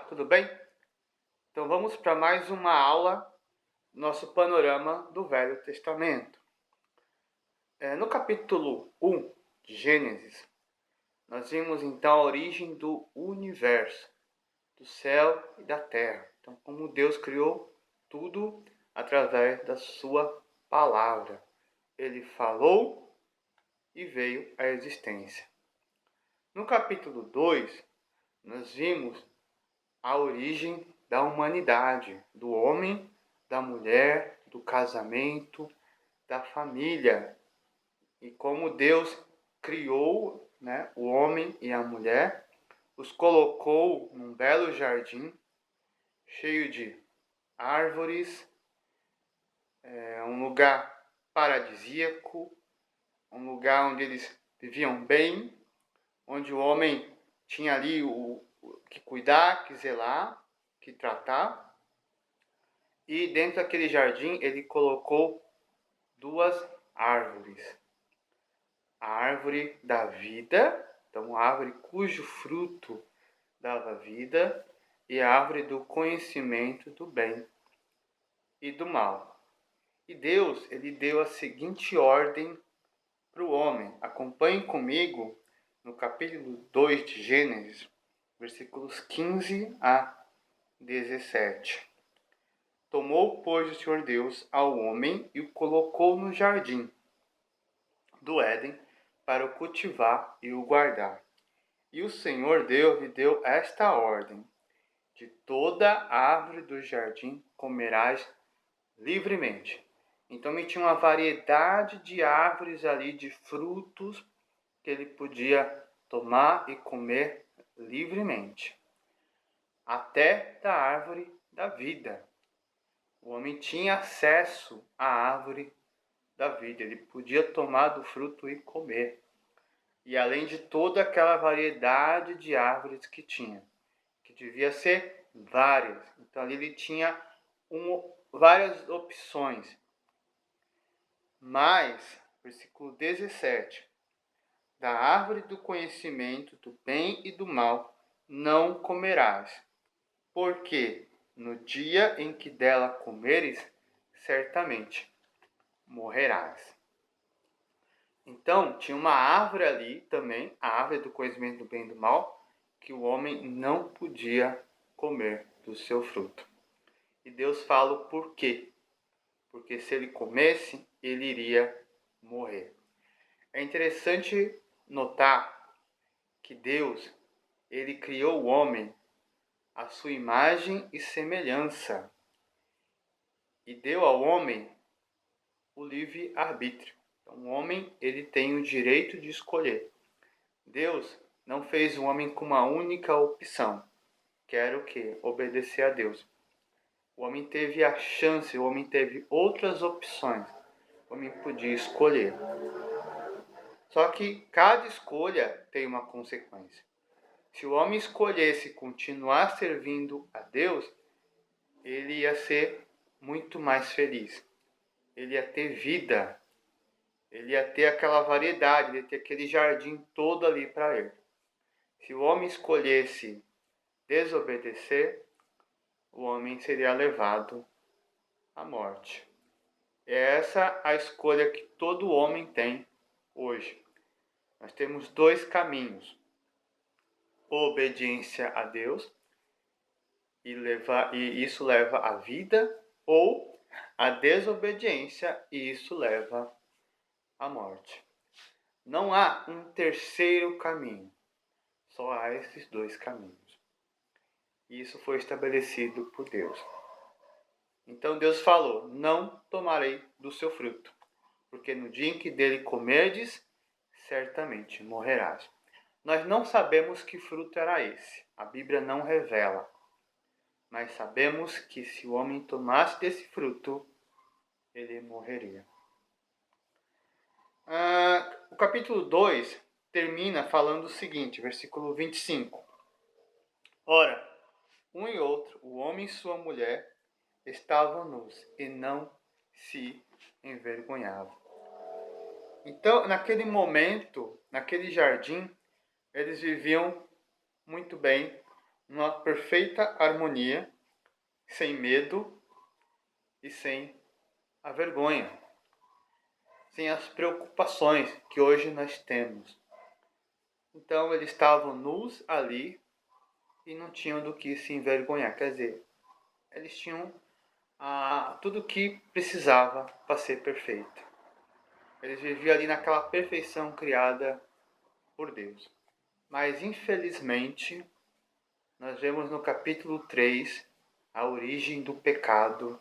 tudo bem? Então vamos para mais uma aula, nosso panorama do Velho Testamento. No capítulo 1 de Gênesis, nós vimos então a origem do universo, do céu e da terra. Então, como Deus criou tudo através da sua palavra. Ele falou e veio à existência. No capítulo 2, nós vimos a origem da humanidade, do homem, da mulher, do casamento, da família. E como Deus criou, o homem e a mulher, os colocou num belo jardim, cheio de árvores, um lugar paradisíaco, um lugar onde eles viviam bem, onde o homem tinha ali o que cuidar, que zelar, que tratar. E dentro daquele jardim ele colocou duas árvores. A árvore da vida, então a árvore cujo fruto dava vida, e a árvore do conhecimento do bem e do mal. E Deus, ele deu a seguinte ordem para o homem. Acompanhe comigo no capítulo 2 de Gênesis, versículos 15 a 17. Tomou, pois, o Senhor Deus ao homem e o colocou no jardim do Éden para o cultivar e o guardar. E o Senhor Deus lhe deu esta ordem: de toda árvore do jardim comerás livremente. Então ele tinha uma variedade de árvores ali, de frutos, que ele podia tomar e comer livremente. Até da árvore da vida. O homem tinha acesso à árvore da vida, ele podia tomar do fruto e comer. E além de toda aquela variedade de árvores que tinha, que devia ser várias. Então ali ele tinha várias opções. Mas, versículo 17, da árvore do conhecimento do bem e do mal não comerás, porque no dia em que dela comeres, certamente morrerás. Então, tinha uma árvore ali também, a árvore do conhecimento do bem e do mal, que o homem não podia comer do seu fruto. E Deus fala o porquê. Porque se ele comesse, ele iria morrer. É interessante notar que Deus, ele criou o homem à sua imagem e semelhança. E deu ao homem o livre-arbítrio. Então, o homem, ele tem o direito de escolher. Deus não fez o homem com uma única opção. Quero o quê? Obedecer a Deus. O homem teve a chance, o homem teve outras opções. O homem podia escolher. Só que cada escolha tem uma consequência. Se o homem escolhesse continuar servindo a Deus, ele ia ser muito mais feliz. Ele ia ter vida. Ele ia ter aquela variedade, ele ia ter aquele jardim todo ali para ele. Se o homem escolhesse desobedecer, o homem seria levado à morte. É essa a escolha que todo homem tem hoje. Nós temos dois caminhos: obediência a Deus, e isso leva à vida, ou a desobediência, e isso leva à morte. Não há um terceiro caminho, só há esses dois caminhos. E isso foi estabelecido por Deus. Então Deus falou: não tomarei do seu fruto, porque no dia em que dele comerdes, certamente morrerás. Nós não sabemos que fruto era esse. A Bíblia não revela. Mas sabemos que se o homem tomasse desse fruto, ele morreria. O capítulo 2 termina falando o seguinte, versículo 25. Ora, um e outro, o homem e sua mulher, estavam nus e não se envergonhavam. Então, naquele momento, naquele jardim, eles viviam muito bem. numa perfeita harmonia, sem medo e sem a vergonha, sem as preocupações que hoje nós temos. Então eles estavam nus ali e não tinham do que se envergonhar. Quer dizer, eles tinham tudo o que precisava para ser perfeito. Eles viviam ali naquela perfeição criada por Deus. Mas infelizmente, nós vemos no capítulo 3 a origem do pecado,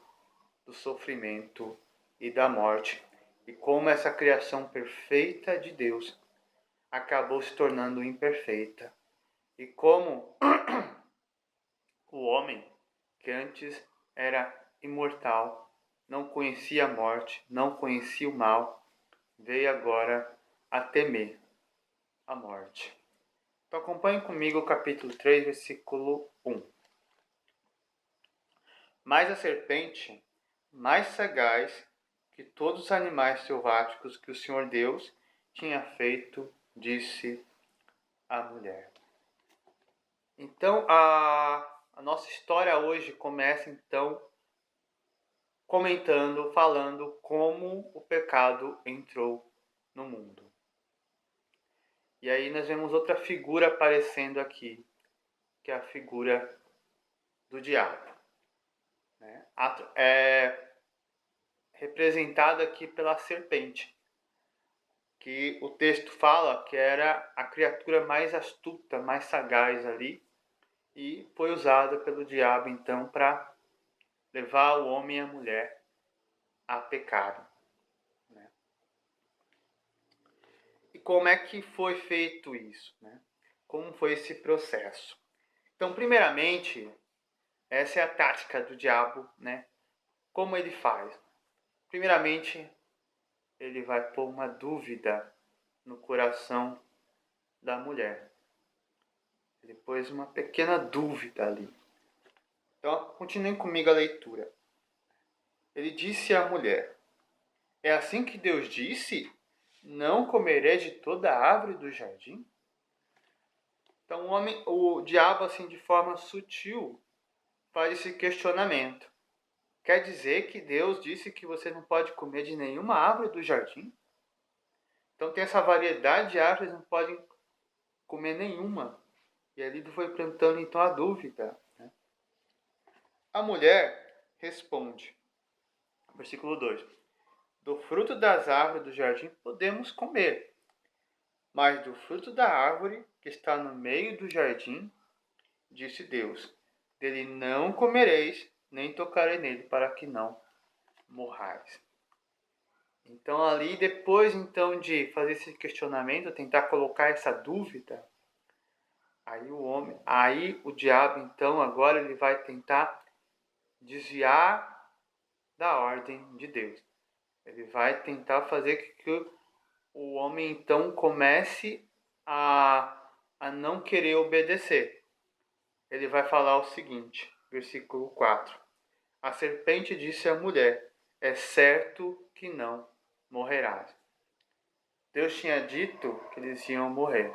do sofrimento e da morte, e como essa criação perfeita de Deus acabou se tornando imperfeita, e como o homem, que antes era imortal, não conhecia a morte, não conhecia o mal, veio agora a temer a morte. Então acompanhe comigo o capítulo 3, versículo 1. Mas a serpente, mais sagaz que todos os animais selváticos que o Senhor Deus tinha feito, disse à mulher. Então a nossa história hoje começa então comentando, falando como o pecado entrou no mundo. E aí nós vemos outra figura aparecendo aqui, que é a figura do diabo. É representada aqui pela serpente, que o texto fala que era a criatura mais astuta, mais sagaz ali, e foi usada pelo diabo então para levar o homem e a mulher a pecar. E como é que foi feito isso? Como foi esse processo? Então, primeiramente, essa é a tática do diabo, Como ele faz? Primeiramente, ele vai pôr uma dúvida no coração da mulher. Ele pôs uma pequena dúvida ali. Então, continuem comigo a leitura. Ele disse à mulher: é assim que Deus disse? Não comerei de toda a árvore do jardim? Então, o diabo, assim, de forma sutil, faz esse questionamento. Quer dizer que Deus disse que você não pode comer de nenhuma árvore do jardim? Então tem essa variedade de árvores, não podem comer nenhuma. E ali foi plantando então a dúvida. A mulher responde, versículo 2: do fruto das árvores do jardim podemos comer, mas do fruto da árvore que está no meio do jardim, disse Deus, dele não comereis, nem tocarei nele, para que não morrais. Então ali, depois então de fazer esse questionamento, tentar colocar essa dúvida, aí o diabo então agora ele vai tentar desviar da ordem de Deus. Ele vai tentar fazer com que o homem então comece a não querer obedecer. Ele vai falar o seguinte, versículo 4. A serpente disse à mulher: é certo que não morrerás. Deus tinha dito que eles iam morrer.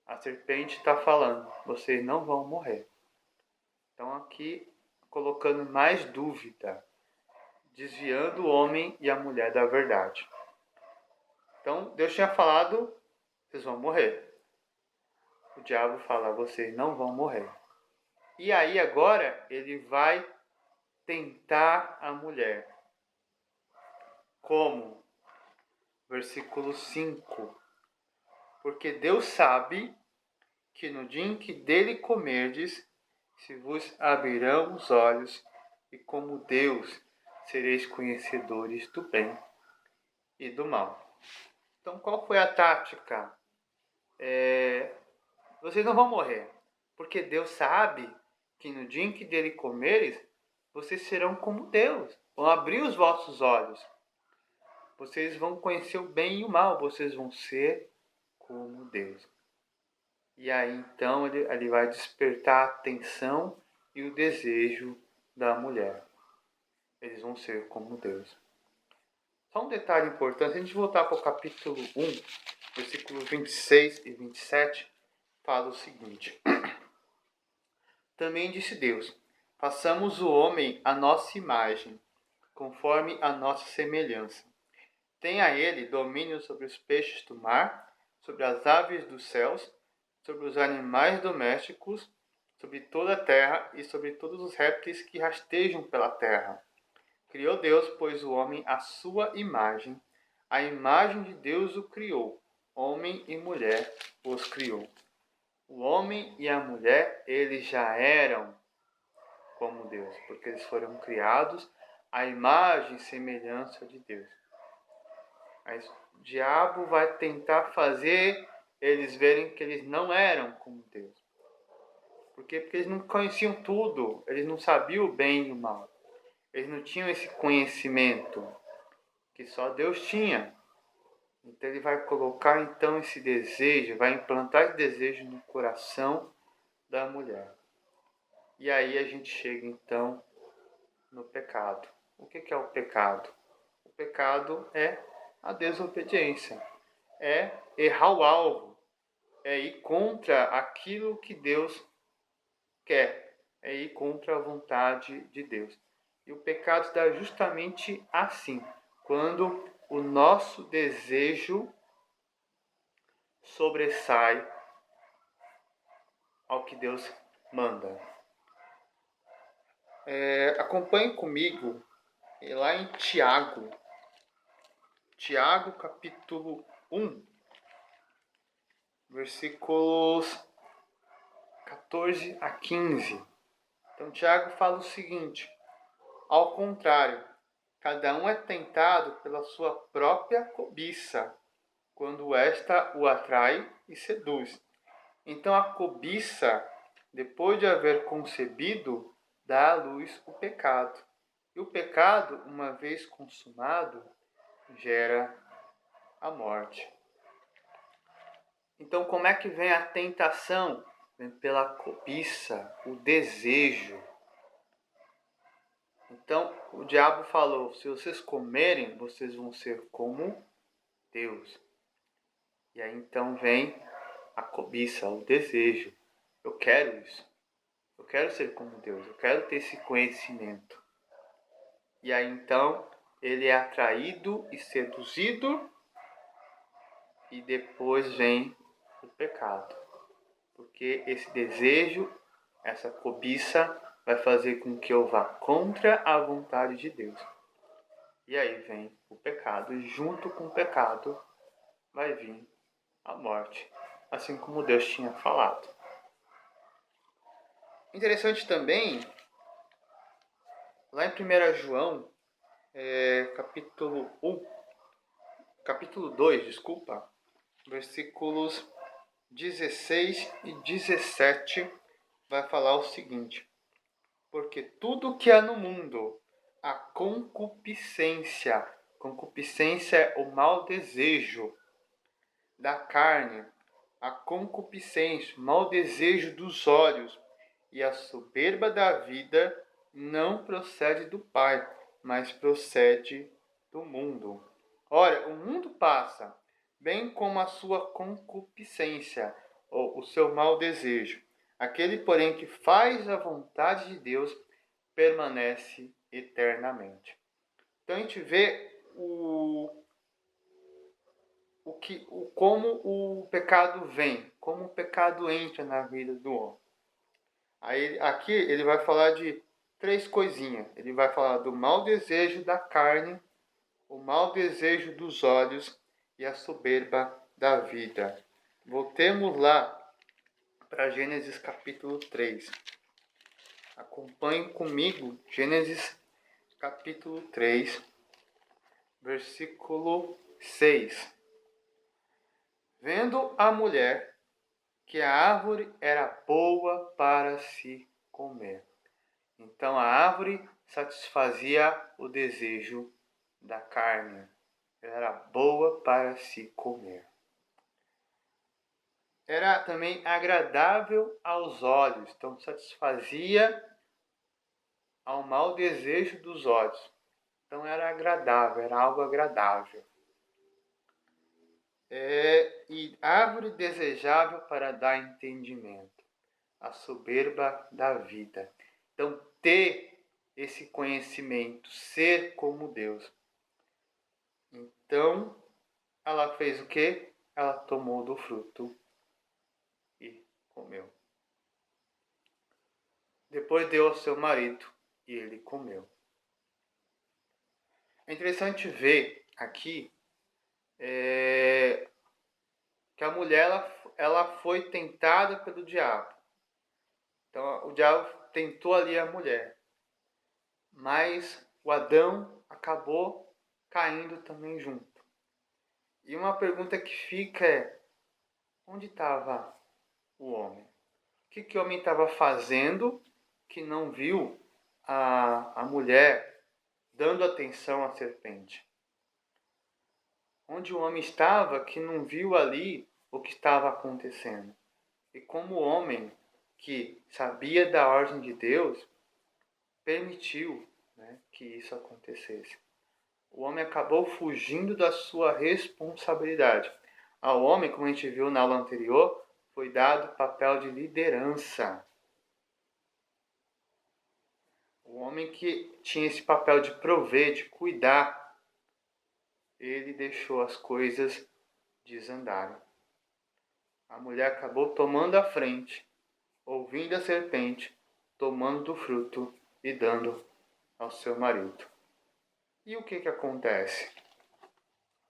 A serpente está falando: vocês não vão morrer. Então aqui colocando mais dúvida, desviando o homem e a mulher da verdade. Então Deus tinha falado: vocês vão morrer. O diabo fala: vocês não vão morrer. E aí agora ele vai tentar a mulher. Como? Versículo 5. Porque Deus sabe que no dia em que dele comerdes, se vos abrirão os olhos, e como Deus sereis conhecedores do bem e do mal. Então qual foi a tática? Vocês não vão morrer, porque Deus sabe que no dia em que dele comeres, vocês serão como Deus, vão abrir os vossos olhos. Vocês vão conhecer o bem e o mal, vocês vão ser como Deus. E aí então ele vai despertar a atenção e o desejo da mulher. Eles vão ser como Deus. Só um detalhe importante, se a gente voltar para o capítulo 1, versículos 26 e 27, fala o seguinte. Também disse Deus: façamos o homem à nossa imagem, conforme a nossa semelhança. Tenha ele domínio sobre os peixes do mar, sobre as aves dos céus, sobre os animais domésticos, sobre toda a terra e sobre todos os répteis que rastejam pela terra. Criou Deus, pois, o homem à sua imagem. A imagem de Deus o criou. Homem e mulher os criou. O homem e a mulher, eles já eram como Deus, porque eles foram criados à imagem e semelhança de Deus. Mas o diabo vai tentar fazer eles verem que eles não eram como Deus. Por quê? Porque eles não conheciam tudo, eles não sabiam o bem e o mal. Eles não tinham esse conhecimento que só Deus tinha. Então ele vai colocar então esse desejo, vai implantar esse desejo no coração da mulher. E aí a gente chega então no pecado. O que é o pecado? O pecado é a desobediência, é errar o alvo, é ir contra aquilo que Deus quer, é ir contra a vontade de Deus. E o pecado está justamente assim, quando o nosso desejo sobressai ao que Deus manda. Acompanhe comigo lá em Tiago, capítulo 1, versículos 14 a 15. Então Tiago fala o seguinte: ao contrário, cada um é tentado pela sua própria cobiça, quando esta o atrai e seduz. Então a cobiça, depois de haver concebido, dá à luz o pecado. E o pecado, uma vez consumado, gera a morte. Então como é que vem a tentação? Vem pela cobiça, o desejo. Então o diabo falou: se vocês comerem, vocês vão ser como Deus. E aí então vem a cobiça, o desejo. Eu quero isso. Eu quero ser como Deus. Eu quero ter esse conhecimento. E aí então ele é atraído e seduzido. E depois vem o pecado. Porque esse desejo, essa cobiça, vai fazer com que eu vá contra a vontade de Deus. E aí vem o pecado. E junto com o pecado vai vir a morte. Assim como Deus tinha falado. Interessante também, lá em 1 João, capítulo 2, desculpa, versículos 16 e 17, vai falar o seguinte: porque tudo que há no mundo, a concupiscência é o mau desejo da carne, a concupiscência, o mau desejo dos olhos e a soberba da vida não procede do Pai, mas procede do mundo. Ora, o mundo passa, bem como a sua concupiscência, ou o seu mau desejo. Aquele, porém, que faz a vontade de Deus, permanece eternamente. Então a gente vê como o pecado vem, como o pecado entra na vida do homem. Aí, aqui ele vai falar de 3 coisinhas. Ele vai falar do mau desejo da carne, o mau desejo dos olhos e a soberba da vida. Voltemos lá para Gênesis capítulo 3. Acompanhe comigo Gênesis capítulo 3, versículo 6. Vendo a mulher que a árvore era boa para se comer. Então a árvore satisfazia o desejo da carne. Ela era boa para se comer. Era também agradável aos olhos. Então satisfazia ao mau desejo dos olhos. Então era agradável, era algo agradável. E árvore desejável para dar entendimento. a soberba da vida. Então, ter esse conhecimento, ser como Deus. Então, ela fez o quê? Ela tomou do fruto e comeu. Depois deu ao seu marido e ele comeu. É interessante ver aqui que a mulher ela foi tentada pelo diabo. Então, o diabo tentou ali a mulher. Mas o Adão acabou caindo também junto. E uma pergunta que fica é: onde estava o homem? O que o homem estava fazendo que não viu a mulher dando atenção à serpente? Onde o homem estava que não viu ali o que estava acontecendo? E como o homem que sabia da ordem de Deus permitiu, né, que isso acontecesse. O homem acabou fugindo da sua responsabilidade. Ao homem, como a gente viu na aula anterior, foi dado o papel de liderança. O homem que tinha esse papel de prover, de cuidar, ele deixou as coisas desandarem. A mulher acabou tomando a frente, ouvindo a serpente, tomando do fruto e dando ao seu marido. E o que acontece?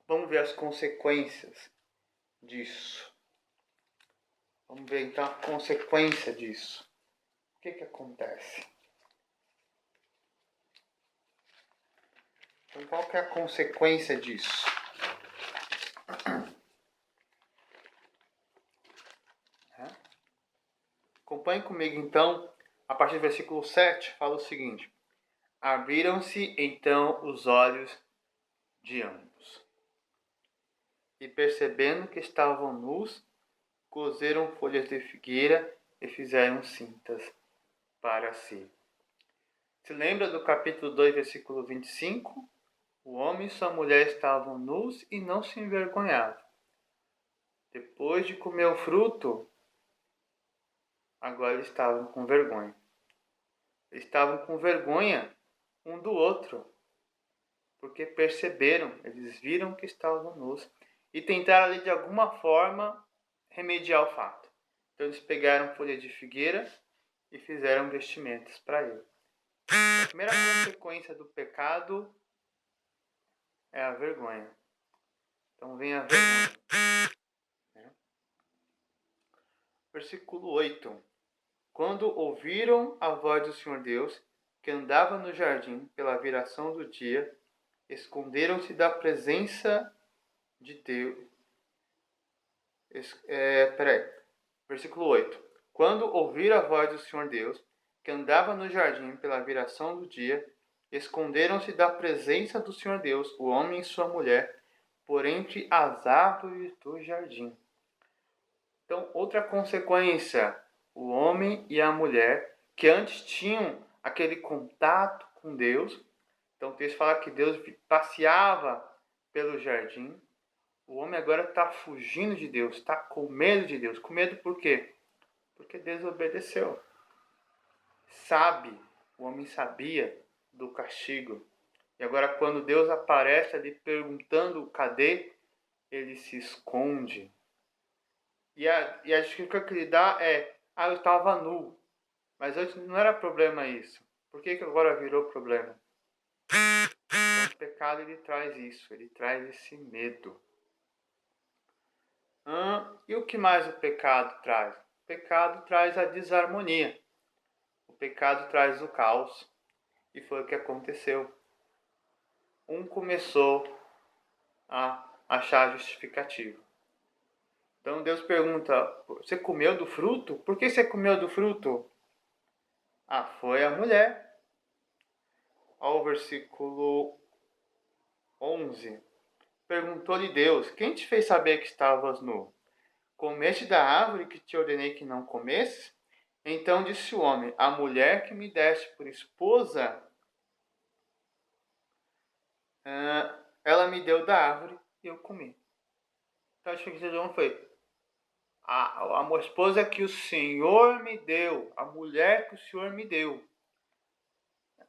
Vamos ver as consequências disso. Vamos ver então a consequência disso. O que acontece? Então, qual que é a consequência disso? Acompanhe comigo então, a partir do versículo 7, fala o seguinte: abriram-se então os olhos de ambos, e percebendo que estavam nus, coseram folhas de figueira e fizeram cintas para si. Se lembra do capítulo 2, versículo 25? O homem e sua mulher estavam nus e não se envergonhavam. Depois de comer o fruto, agora eles estavam com vergonha. Eles estavam com vergonha um do outro, porque perceberam, eles viram que estavam nus e tentaram ali de alguma forma remediar o fato. Então eles pegaram folha de figueira e fizeram vestimentas para ele. A primeira consequência do pecado é a vergonha. Então vem a vergonha. Versículo 8. Quando ouviram a voz do Senhor Deus, que andava no jardim pela viração do dia, esconderam-se da presença de Deus. Versículo 8. Quando ouviram a voz do Senhor Deus, que andava no jardim pela viração do dia, esconderam-se da presença do Senhor Deus, o homem e sua mulher, por entre as árvores do jardim. Então, outra consequência, o homem e a mulher, que antes tinham aquele contato com Deus. Então, o texto fala que Deus passeava pelo jardim. O homem agora está fugindo de Deus, está com medo de Deus. Com medo por quê? Porque desobedeceu. O homem sabia do castigo. E agora, quando Deus aparece ali perguntando cadê, ele se esconde. E a desculpa que ele dá é: eu estava nu. Mas antes não era problema isso. Por que agora virou problema? Então, o pecado ele traz isso, ele traz esse medo. E o que mais o pecado traz? O pecado traz a desarmonia. O pecado traz o caos. E foi o que aconteceu. Um começou a achar justificativo. Então Deus pergunta: você comeu do fruto? Por que você comeu do fruto? Foi a mulher. Ao versículo 11. Perguntou-lhe Deus: quem te fez saber que estavas nu? Comeste da árvore que te ordenei que não comesses? Então disse o homem: a mulher que me deste por esposa, ela me deu da árvore e eu comi. Então a justificativa de homem foi: A esposa que o Senhor me deu, a mulher que o Senhor me deu.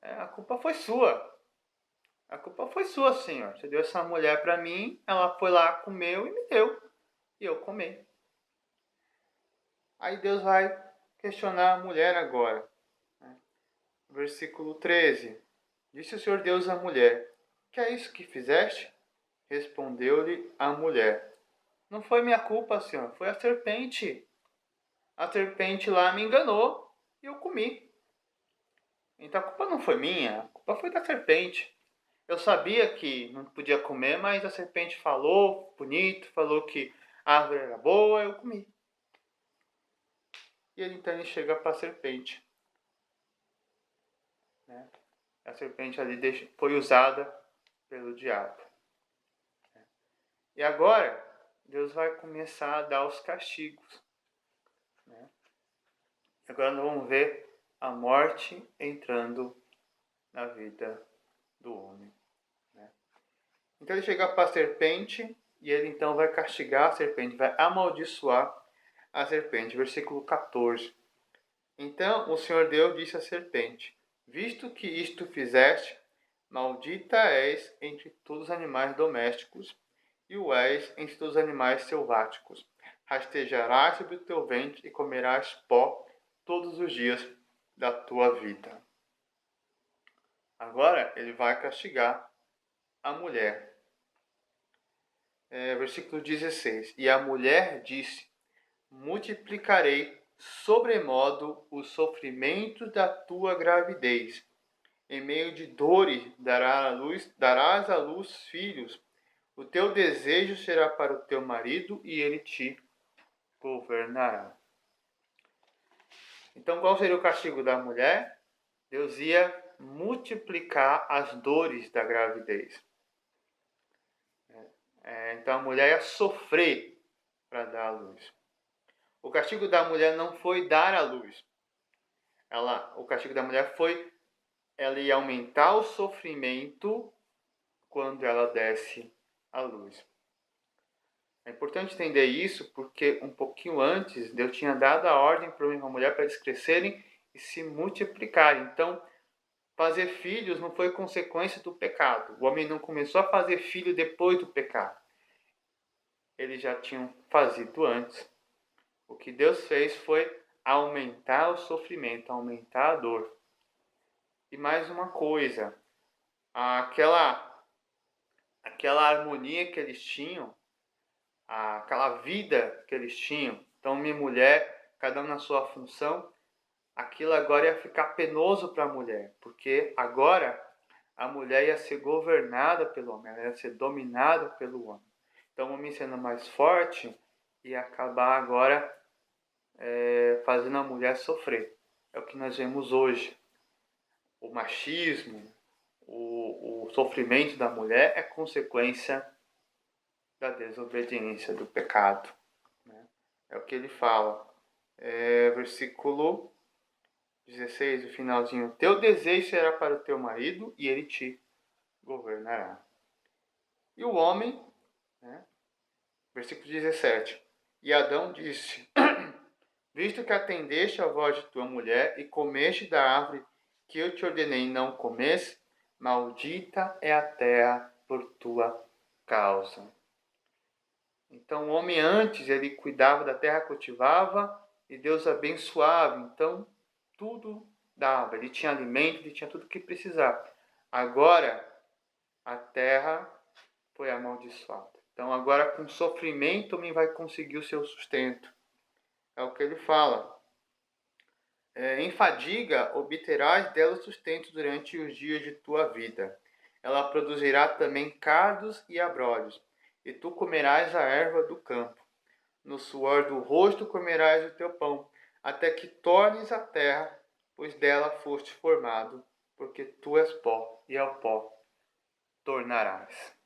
A culpa foi sua. A culpa foi sua, Senhor. Você deu essa mulher para mim, ela foi lá, comeu e me deu. E eu comi. Aí Deus vai questionar a mulher agora. Versículo 13. Disse o Senhor Deus à mulher: que é isso que fizeste? Respondeu-lhe a mulher: não foi minha culpa, Senhor, foi a serpente. A serpente lá me enganou e eu comi. Então a culpa não foi minha, a culpa foi da serpente. Eu sabia que não podia comer, mas a serpente falou bonito, falou que a árvore era boa, eu comi. E ele chega para a serpente. Né? A serpente ali foi usada pelo diabo. E agora, Deus vai começar a dar os castigos. Né? Agora nós vamos ver a morte entrando na vida do homem. Né? Então ele chega para a serpente e ele então vai castigar a serpente, vai amaldiçoar a serpente. Versículo 14. Então o Senhor Deus disse à serpente: visto que isto fizeste, maldita és entre todos os animais domésticos e o és entre todos os animais selváticos. Rastejarás sobre o teu ventre e comerás pó todos os dias da tua vida. Agora ele vai castigar a mulher. Versículo 16. E a mulher disse: multiplicarei sobremodo os sofrimentos da tua gravidez. Em meio de dores darás à luz filhos. O teu desejo será para o teu marido e ele te governará. Então, qual seria o castigo da mulher? Deus ia multiplicar as dores da gravidez. Então, a mulher ia sofrer para dar à luz. O castigo da mulher não foi dar à luz. O castigo da mulher foi ela ia aumentar o sofrimento quando ela desse à luz. É importante entender isso porque um pouquinho antes Deus tinha dado a ordem para uma mulher para eles crescerem e se multiplicarem. Então, fazer filhos não foi consequência do pecado. O homem não começou a fazer filho depois do pecado. Eles já tinham fazido antes. O que Deus fez foi aumentar o sofrimento, aumentar a dor. E mais uma coisa, aquela harmonia que eles tinham, aquela vida que eles tinham, então minha mulher, cada um na sua função, aquilo agora ia ficar penoso para a mulher, porque agora a mulher ia ser governada pelo homem, ela ia ser dominada pelo homem. Então o homem sendo mais forte ia acabar agora fazendo a mulher sofrer. É o que nós vemos hoje. O machismo, o sofrimento da mulher é consequência da desobediência, do pecado. Né? É o que ele fala. Versículo 16, o finalzinho. Teu desejo será para o teu marido e ele te governará. E o homem, né? Versículo 17. E Adão disse: visto que atendeste à voz de tua mulher e comeste da árvore que eu te ordenei não comesse, maldita é a terra por tua causa. Então o homem antes ele cuidava da terra, cultivava e Deus abençoava. Então tudo dava, ele tinha alimento, ele tinha tudo o que precisava. Agora a terra foi amaldiçoada. Então agora com sofrimento o homem vai conseguir o seu sustento. É o que ele fala. Em fadiga obterás dela sustento durante os dias de tua vida. Ela produzirá também cardos e abrolhos, e tu comerás a erva do campo. No suor do rosto comerás o teu pão, até que tornes a terra, pois dela foste formado, porque tu és pó, e ao pó tornarás.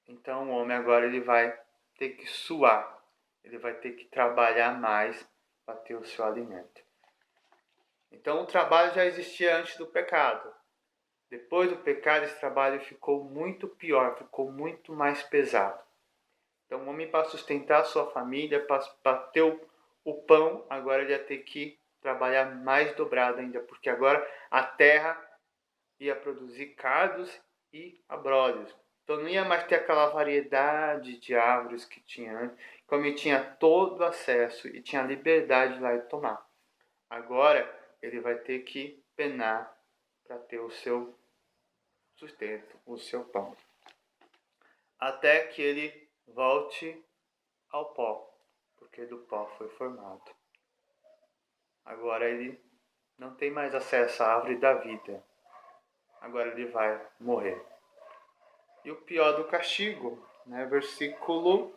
Então o homem agora ele vai ter que suar, ele vai ter que trabalhar mais para ter o seu alimento. Então o trabalho já existia antes do pecado. Depois do pecado esse trabalho ficou muito pior, ficou muito mais pesado. Então o homem, para sustentar a sua família, para ter o pão, agora ele ia ter que trabalhar mais dobrado ainda, porque agora a terra ia produzir cardos e abrolhos. Então não ia mais ter aquela variedade de árvores que tinha antes, como ele tinha todo acesso e tinha liberdade lá de tomar. Agora ele vai ter que penar para ter o seu sustento, o seu pão. Até que ele volte ao pó, porque do pó foi formado. Agora ele não tem mais acesso à árvore da vida. Agora ele vai morrer. E o pior do castigo, né? Versículo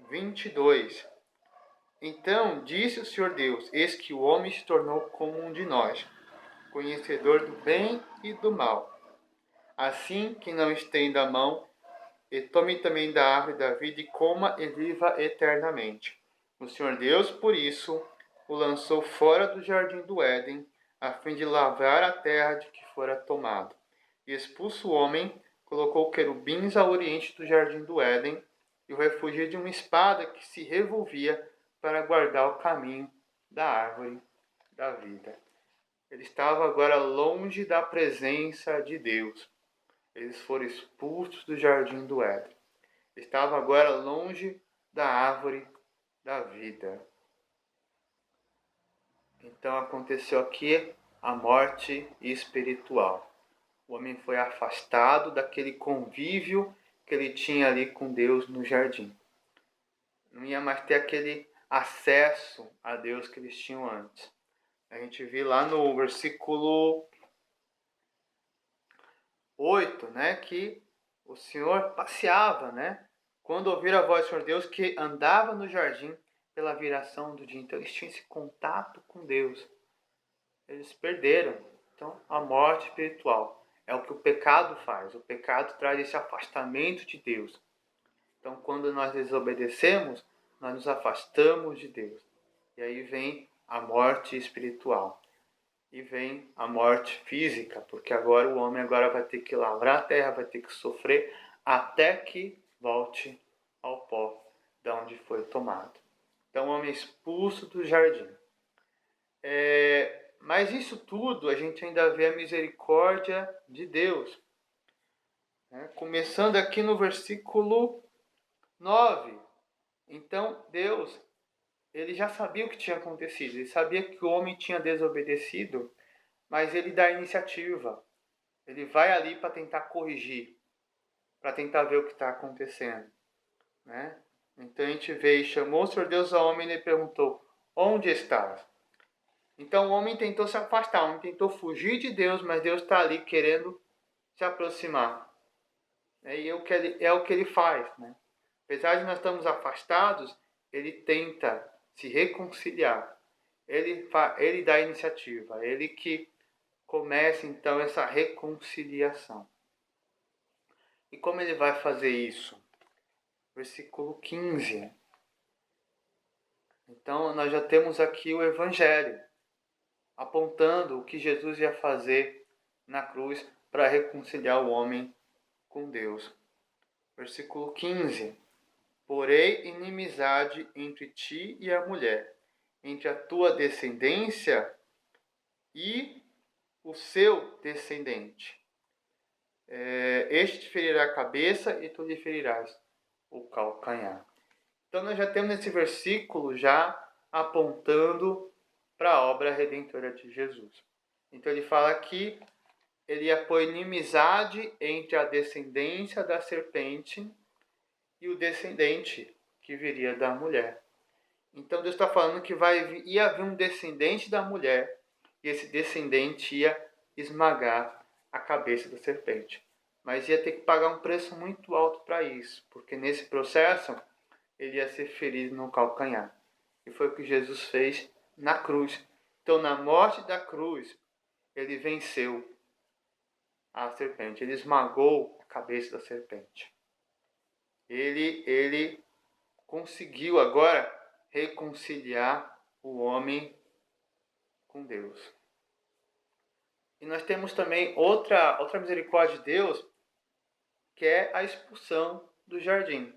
22. Então disse o Senhor Deus: eis que o homem se tornou como um de nós, conhecedor do bem e do mal. Assim que não estenda a mão, e tome também da árvore da vida e coma e viva eternamente. O Senhor Deus, por isso, o lançou fora do jardim do Éden, a fim de lavrar a terra de que fora tomado. E expulso o homem, colocou querubins ao oriente do jardim do Éden, e o refugiou de uma espada que se revolvia para guardar o caminho da árvore da vida. Ele estava agora longe da presença de Deus. Eles foram expulsos do jardim do Éden. Estava agora longe da árvore da vida. Então aconteceu aqui a morte espiritual. O homem foi afastado daquele convívio que ele tinha ali com Deus no jardim. Não ia mais ter aquele acesso a Deus que eles tinham antes. A gente vê lá no versículo 8, né, que o Senhor passeava, né? Quando ouviram a voz do Senhor Deus, que andava no jardim pela viração do dia. Então eles tinham esse contato com Deus. Eles perderam. Então a morte espiritual é o que o pecado faz. O pecado traz esse afastamento de Deus. Então quando nós desobedecemos, nós nos afastamos de Deus. E aí vem a morte espiritual. E vem a morte física, porque agora o homem vai ter que lavrar a terra, vai ter que sofrer até que volte ao pó de onde foi tomado. Então o homem é expulso do jardim. Mas isso tudo a gente ainda vê a misericórdia de Deus. Começando aqui no versículo 9. Então Deus, ele já sabia o que tinha acontecido. Ele sabia que o homem tinha desobedecido, mas ele dá a iniciativa. Ele vai ali para tentar corrigir, para tentar ver o que está acontecendo. Né? Então a gente vê, chamou o Senhor Deus ao homem e lhe perguntou: onde estás? Então o homem tentou se afastar, o homem tentou fugir de Deus, mas Deus está ali querendo se aproximar. E é o que ele faz. Né? Apesar de nós estarmos afastados, ele tenta se reconciliar. Ele dá a iniciativa, ele que começa então essa reconciliação. E como ele vai fazer isso? Versículo 15. Então nós já temos aqui o Evangelho, apontando o que Jesus ia fazer na cruz para reconciliar o homem com Deus. Versículo 15. Porém, inimizade entre ti e a mulher, entre a tua descendência e o seu descendente. Este te ferirá a cabeça e tu lhe ferirás o calcanhar. Então nós já temos nesse versículo já apontando para a obra redentora de Jesus. Então ele fala que ele ia pôr inimizade entre a descendência da serpente e o descendente que viria da mulher. Então Deus está falando que ia haver um descendente da mulher e esse descendente ia esmagar a cabeça da serpente. Mas ia ter que pagar um preço muito alto para isso, porque nesse processo ele ia ser ferido no calcanhar. E foi o que Jesus fez na cruz. Então, na morte da cruz, ele venceu a serpente. Ele esmagou a cabeça da serpente. Ele conseguiu agora reconciliar o homem com Deus. E nós temos também outra misericórdia de Deus, que é a expulsão do jardim.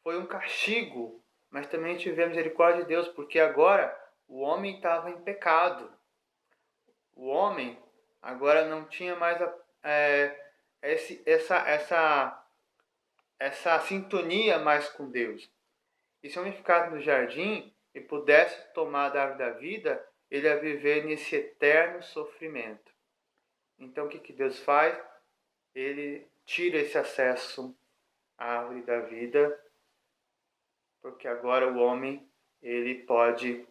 Foi um castigo, mas também tivemos misericórdia de Deus, porque agora o homem estava em pecado. O homem agora não tinha mais essa sintonia mais com Deus. E se o homem ficasse no jardim e pudesse tomar da árvore da vida, ele ia viver nesse eterno sofrimento. Então o que Deus faz? Ele tira esse acesso à árvore da vida, porque agora o homem ele pode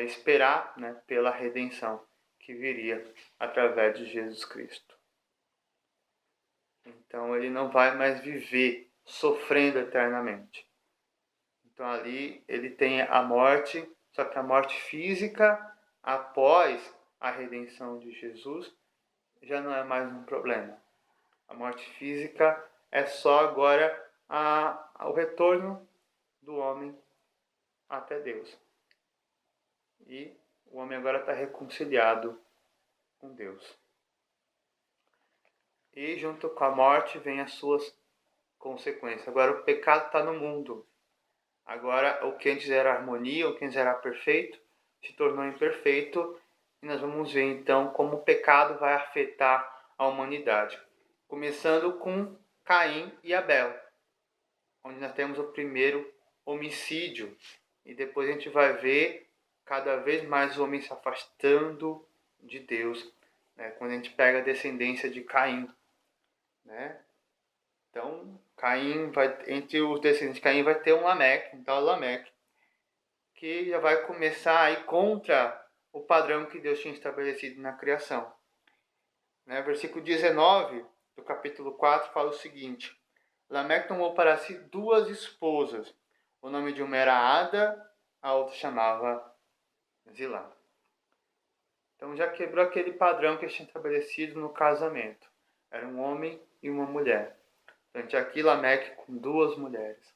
esperar, né, pela redenção que viria através de Jesus Cristo. Então ele não vai mais viver sofrendo eternamente. Então ali ele tem a morte, só que a morte física após a redenção de Jesus já não é mais um problema. A morte física é só agora o retorno do homem até Deus. E o homem agora está reconciliado com Deus. E junto com a morte vem as suas consequências. Agora o pecado está no mundo. Agora o que antes era harmonia, o que antes era perfeito, se tornou imperfeito. E nós vamos ver então como o pecado vai afetar a humanidade. Começando com Caim e Abel, onde nós temos o primeiro homicídio. E depois a gente vai ver cada vez mais o homem se afastando de Deus, né? Quando a gente pega a descendência de Caim, né? Então, entre os descendentes de Caim vai ter um Lameque, um tal Lameque, que já vai começar a ir contra o padrão que Deus tinha estabelecido na criação. Né? Versículo 19 do capítulo 4 fala o seguinte: Lameque tomou para si 2 esposas. O nome de uma era Ada, a outra chamava Zilá. Então já quebrou aquele padrão que tinha estabelecido no casamento. Era um homem e uma mulher. Então, a gente aqui Lameque com 2 mulheres.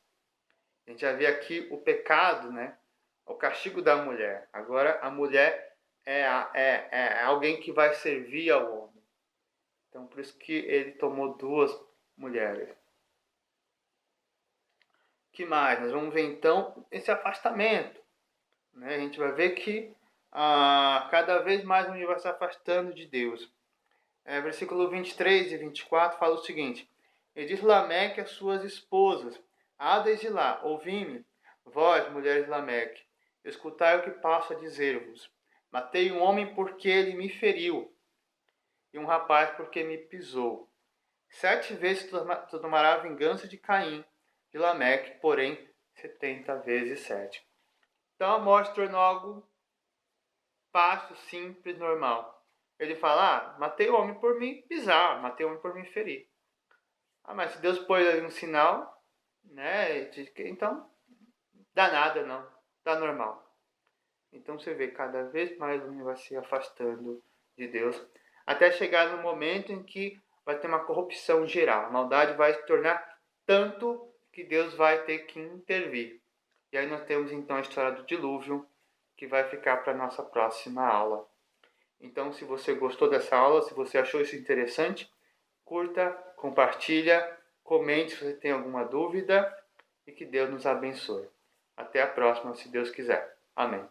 A gente já vê aqui o pecado, né? O castigo da mulher. Agora a mulher é alguém que vai servir ao homem. Então por isso que ele tomou 2 mulheres. O que mais? Nós vamos ver então esse afastamento. Né? A gente vai ver que cada vez mais o homem vai se afastando de Deus. Versículo 23 e 24 fala o seguinte: E disse Lameque às suas esposas, Ada e Zilá, ouvi-me, vós, mulheres de Lameque, escutai o que passo a dizer-vos. Matei um homem porque ele me feriu, e um rapaz porque me pisou. 7 vezes tu tomará a vingança de Caim, de Lameque, porém 70 vezes 7. Então a morte tornou algo fácil, simples, normal. Ele fala, matei o homem por me pisar, matei o homem por me ferir. Mas se Deus pôs ali um sinal, né, então dá nada não, dá normal. Então você vê, cada vez mais o homem vai se afastando de Deus, até chegar no momento em que vai ter uma corrupção geral. A maldade vai se tornar tanto que Deus vai ter que intervir. E aí nós temos então a história do dilúvio, que vai ficar para a nossa próxima aula. Então, se você gostou dessa aula, se você achou isso interessante, curta, compartilha, comente se você tem alguma dúvida e que Deus nos abençoe. Até a próxima, se Deus quiser. Amém.